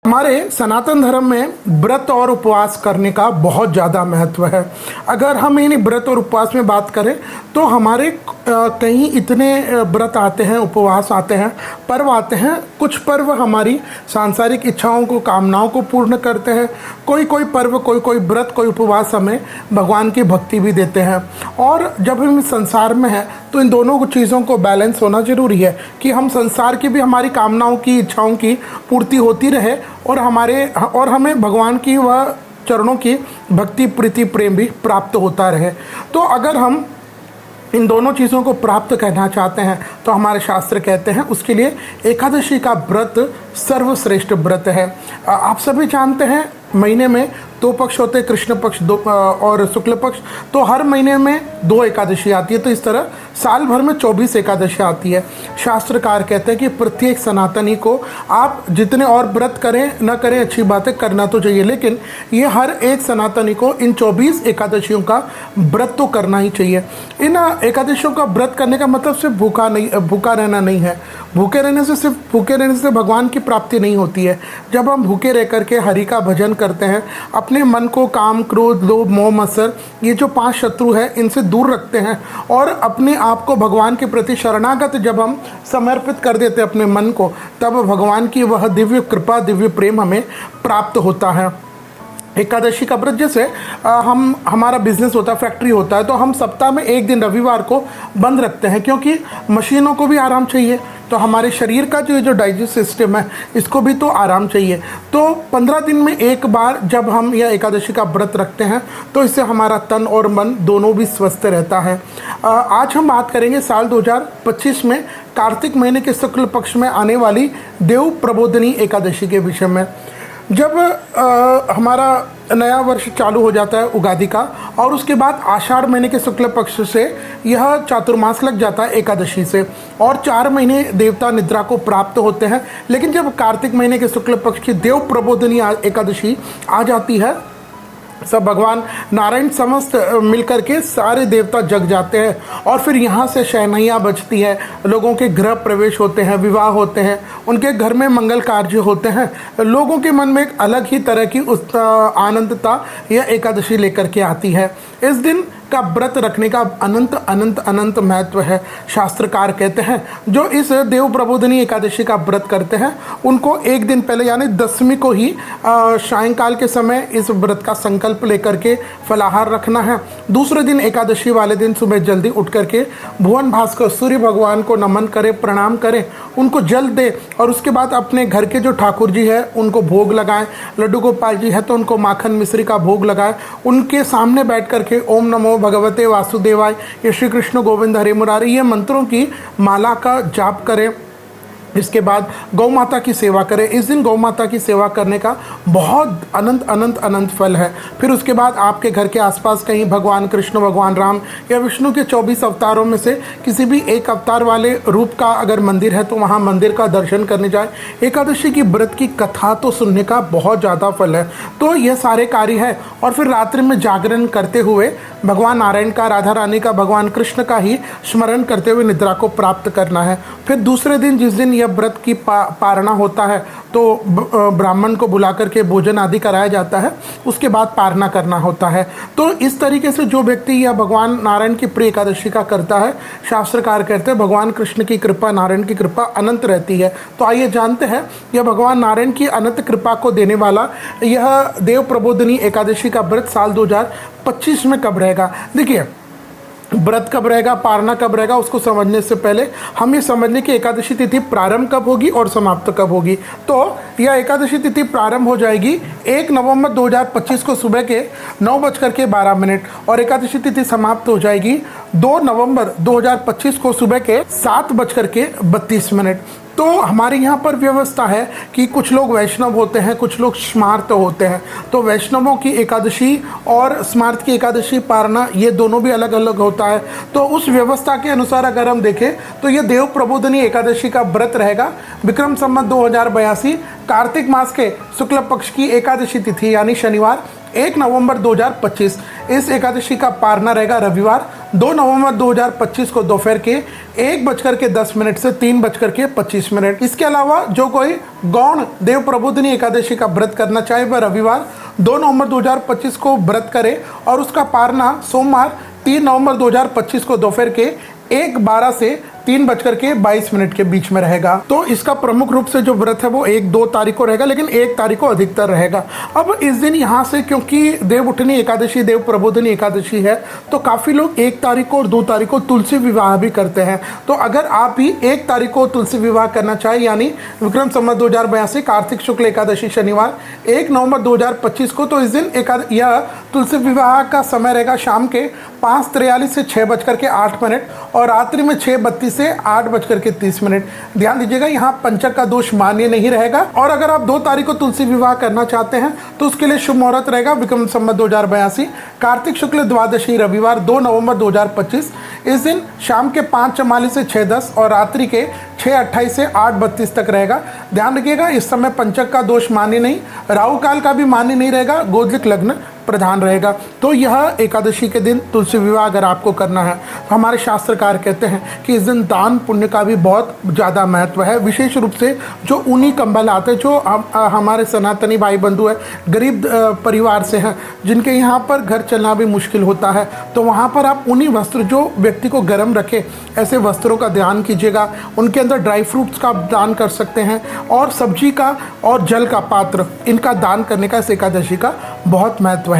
हमारे सनातन धर्म में व्रत और उपवास करने का बहुत ज़्यादा महत्व है। अगर हम इन व्रत और उपवास में बात करें तो हमारे कहीं इतने व्रत आते हैं, उपवास आते हैं, पर्व आते हैं। कुछ पर्व हमारी सांसारिक इच्छाओं को, कामनाओं को पूर्ण करते हैं। कोई कोई पर्व, कोई कोई व्रत, कोई उपवास हमें भगवान की भक्ति भी देते हैं। और जब हम संसार में हैं तो इन दोनों चीज़ों को बैलेंस होना ज़रूरी है कि हम संसार की भी, हमारी कामनाओं की, इच्छाओं की पूर्ति होती रहे और हमें भगवान की वह चरणों की भक्ति, प्रीति, प्रेम भी प्राप्त होता रहे। तो अगर हम इन दोनों चीज़ों को प्राप्त करना चाहते हैं तो हमारे शास्त्र कहते हैं उसके लिए एकादशी का व्रत सर्वश्रेष्ठ व्रत है। आप सभी जानते हैं महीने में दो पक्ष होते हैं, कृष्ण पक्ष और शुक्ल पक्ष। तो हर महीने में 2 एकादशी आती है। तो इस तरह साल भर में 24 एकादशी आती है। शास्त्रकार कहते हैं कि प्रत्येक सनातनी को आप जितने और व्रत करें न करें, अच्छी बातें करना तो चाहिए, लेकिन ये हर एक सनातनी को इन 24 एकादशियों का व्रत तो करना ही चाहिए। इन एकादशियों का व्रत करने का मतलब सिर्फ भूखा रहना नहीं है। भूखे रहने से भगवान की प्राप्ति नहीं होती है। जब हम भूखे रह करके हरि का भजन करते हैं, अपने मन को काम, क्रोध, लोभ, मोह, मत्सर, ये जो 5 शत्रु है, इनसे दूर रखते हैं और अपने आप को भगवान के प्रति शरणागत जब हम समर्पित कर देते हैं अपने मन को, तब भगवान की वह दिव्य कृपा, दिव्य प्रेम हमें प्राप्त होता है। एकादशी का व्रत, जैसे हमारा बिजनेस होता है, फैक्ट्री होता है, तो हम सप्ताह में एक दिन रविवार को बंद रखते हैं क्योंकि मशीनों को भी आराम चाहिए। तो हमारे शरीर का जो डाइजेस्ट सिस्टम है, इसको भी तो आराम चाहिए। तो 15 दिन में एक बार जब हम यह एकादशी का व्रत रखते हैं तो इससे हमारा तन और मन दोनों भी स्वस्थ रहता है। आज हम बात करेंगे साल 2025 में कार्तिक महीने के शुक्ल पक्ष में आने वाली देव प्रबोधिनी एकादशी के विषय में। जब हमारा नया वर्ष चालू हो जाता है उगादि का, और उसके बाद आषाढ़ महीने के शुक्ल पक्ष से यह चातुर्मास लग जाता है एकादशी से, और 4 महीने देवता निद्रा को प्राप्त होते हैं। लेकिन जब कार्तिक महीने के शुक्ल पक्ष की देव प्रबोधिनी एकादशी आ जाती है, सब भगवान नारायण समस्त मिलकर के सारे देवता जग जाते हैं और फिर यहाँ से शहनाइयाँ बजती है, लोगों के गृह प्रवेश होते हैं, विवाह होते हैं, उनके घर में मंगल कार्य होते हैं। लोगों के मन में एक अलग ही तरह की उस आनंदता यह एकादशी लेकर के आती है। इस दिन का व्रत रखने का अनंत अनंत अनंत महत्व है। शास्त्रकार कहते हैं जो इस देव प्रबोधिनी एकादशी का व्रत करते हैं उनको एक दिन पहले यानी 10वीं को ही सायंकाल के समय इस व्रत का संकल्प लेकर के फलाहार रखना है। दूसरे दिन एकादशी वाले दिन सुबह जल्दी उठ करके भुवन भास्कर सूर्य भगवान को नमन करें, प्रणाम करें, उनको जल दे और उसके बाद अपने घर के जो ठाकुर जी है उनको भोग लगाएं। लड्डू गोपाल जी है तो उनको माखन मिश्री का भोग लगाएं। उनके सामने बैठ करके ओम नमो भगवते वासुदेवाय, ये श्री कृष्ण गोविंद हरे मुरारी, ये मंत्रों की माला का जाप करें। इसके बाद गौ माता की सेवा करें। इस दिन गौ माता की सेवा करने का बहुत अनंत अनंत अनंत फल है। फिर उसके बाद आपके घर के आसपास कहीं भगवान कृष्ण, भगवान राम या विष्णु के 24 अवतारों में से किसी भी एक अवतार वाले रूप का अगर मंदिर है तो वहाँ मंदिर का दर्शन करने जाए। एकादशी की व्रत की कथा तो सुनने का बहुत ज़्यादा फल है। तो यह सारे कार्य है और फिर रात्रि में जागरण करते हुए भगवान नारायण का, राधा रानी का, भगवान कृष्ण का ही स्मरण करते हुए निद्रा को प्राप्त करना है। फिर दूसरे दिन जिस दिन यह व्रत की पारणा होता है तो ब्राह्मण को बुला करके भोजन आदि कराया जाता है, उसके बाद पारणा करना होता है। तो इस तरीके से जो व्यक्ति यह भगवान नारायण की प्रिय एकादशी का करता है, शास्त्रकार कहते हैं भगवान कृष्ण की कृपा, नारायण की कृपा अनंत रहती है। तो आइए जानते हैं यह भगवान नारायण की अनंत कृपा को देने वाला यह देव प्रबोधिनी एकादशी का व्रत साल 2025 में कब रहेगा। देखिए, व्रत कब रहेगा, पारणा कब रहेगा, उसको समझने से पहले हम ये समझ लें कि एकादशी तिथि प्रारंभ कब होगी और समाप्त कब होगी। तो यह एकादशी तिथि प्रारंभ हो जाएगी 1 नवंबर 2025 को सुबह के 9:12 और एकादशी तिथि समाप्त हो जाएगी 2 नवंबर 2025 को सुबह के 7:32। तो हमारे यहाँ पर व्यवस्था है कि कुछ लोग वैष्णव होते हैं, कुछ लोग स्मार्त होते हैं। तो वैष्णवों की एकादशी और स्मार्त की एकादशी पारणा ये दोनों भी अलग अलग होता है। तो उस व्यवस्था के अनुसार अगर हम देखें तो ये देव प्रबोधिनी एकादशी का व्रत रहेगा विक्रम संवत 2082 कार्तिक मास के शुक्ल पक्ष की एकादशी तिथि यानी शनिवार 1 नवंबर 2025। इस एकादशी का पारणा रहेगा रविवार 2 नवंबर 2025 को दोपहर के 1:10 से 3:25। इसके अलावा जो कोई गौण देव प्रबोधिनी एकादशी का व्रत करना चाहे वह रविवार 2 नवंबर 2025 को व्रत करे और उसका पारना सोमवार 3 नवंबर 2025 को दोपहर के 1:12 से 3:22 के बीच में रहेगा। तो इसका प्रमुख रूप से जो व्रत है वो 1-2 तारीख को रहेगा, लेकिन 1 तारीख को अधिकतर रहेगा। अब इस दिन यहाँ से क्योंकि देव उठनी एकादशी, देव प्रबोधिनी एकादशी है, तो काफ़ी लोग 1 तारीख को और 2 तारीख को तुलसी विवाह भी करते हैं। तो अगर आप भी 1 तारीख को तुलसी विवाह करना चाहें, यानी विक्रम संवत 2082 कार्तिक शुक्ल एकादशी शनिवार 1 नवंबर 2025 को, तो इस दिन यह तुलसी विवाह का समय रहेगा शाम के 5:43 से 6:08 और रात्रि में 6:32 से 8:30। ध्यान दीजिएगा, यहाँ पंचक का दोष मान्य नहीं रहेगा। और अगर आप 2 तारीख को तुलसी विवाह करना चाहते हैं तो उसके लिए शुभ मुहूर्त रहेगा विक्रम संवत 2082 कार्तिक शुक्ल द्वादशी रविवार 2 नवंबर 2025। इस दिन शाम के 5:44 से 6:10 और रात्रि के 6:28 से 8:32 तक रहेगा। ध्यान रखिएगा, इस समय पंचक का दोष मान्य नहीं, राहु काल का भी मान्य नहीं रहेगा, गोधलिक लग्न प्रधान रहेगा। तो यह एकादशी के दिन तुलसी विवाह अगर आपको करना है तो हमारे शास्त्रकार कहते हैं कि इस दिन दान पुण्य का भी बहुत ज़्यादा महत्व है। विशेष रूप से जो ऊनी कंबल आते हैं, जो हमारे सनातनी भाई बंधु है, गरीब परिवार से हैं, जिनके यहाँ पर घर चलना भी मुश्किल होता है, तो वहाँ पर आप ऊनी वस्त्र जो व्यक्ति को गर्म रखे, ऐसे वस्त्रों का दान कीजिएगा। उनके अंदर ड्राई फ्रूट्स का दान कर सकते हैं और सब्जी का और जल का पात्र, इनका दान करने का इस एकादशी का बहुत महत्व है।